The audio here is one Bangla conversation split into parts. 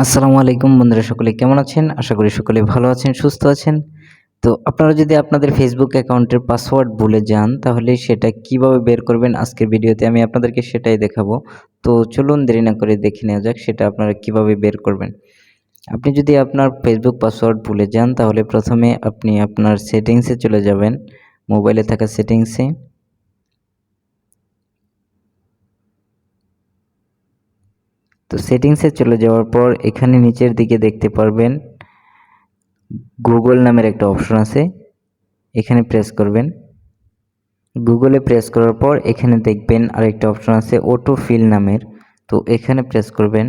আসসালামু আলাইকুম বন্ধুরা, সকলে কেমন আছেন? আশা করি সকলে ভালো আছেন, সুস্থ আছেন। তো আপনারা যদি আপনাদের ফেসবুক অ্যাকাউন্টের পাসওয়ার্ড ভুলে যান, তাহলে সেটা কিভাবে বের করবেন আজকের ভিডিওতে আমি আপনাদেরকে সেটাই দেখাবো। তো চলুন দেরি না করে দেখে নেওয়া যাক সেটা আপনারা কিভাবে বের করবেন। আপনি যদি আপনার ফেসবুক পাসওয়ার্ড ভুলে যান, তাহলে প্রথমে আপনি আপনার সেটিংসে চলে যাবেন, মোবাইলে থাকা সেটিংসে। তো সেটিংসে চলে যাওয়ার পর এখানে নিচের দিকে দেখতে পারবেন গুগল নামের একটা অপশন আছে, এখানে প্রেস করবেন। গুগলে প্রেস করার পর এখানে দেখবেন আরেকটা অপশন আছে অটো ফিল নামের, তো এখানে প্রেস করবেন।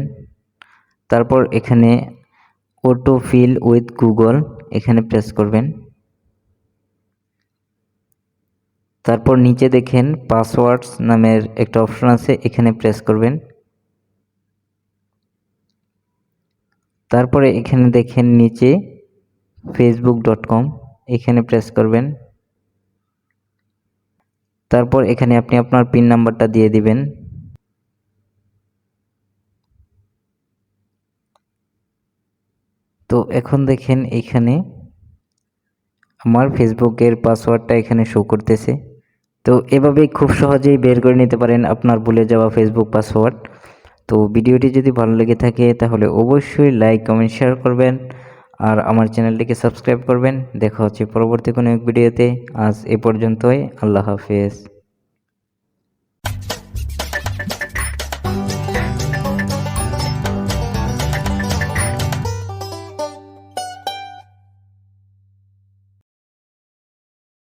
তারপর এখানে অটো ফিল উইথ গুগল, এখানে প্রেস করবেন। তারপর নিচে দেখেন পাসওয়ার্ডস নামের একটা অপশন আছে, এখানে প্রেস করবেন। তারপরে এখানে দেখেন নিচে facebook.com, এখানে প্রেস করবেন। তারপর এখানে আপনি আপনার পিন নাম্বারটা দিয়ে দিবেন। তো এখন দেখেন এইখানে আমার ফেসবুকের পাসওয়ার্ডটা এখানে শো করতেছে। তো এভাবেই খুব সহজেই বের করে নিতে পারেন আপনার ভুলে যাওয়া ফেসবুক পাসওয়ার্ড। তো ভিডিওটি যদি ভালো লেগে থাকে তাহলে অবশ্যই লাইক, কমেন্ট, শেয়ার করবেন আর আমার চ্যানেলটিকে সাবস্ক্রাইব করবেন। দেখা হচ্ছে পরবর্তী কোনো এক ভিডিওতে। আজ এ পর্যন্তই। আল্লাহ হাফেজ।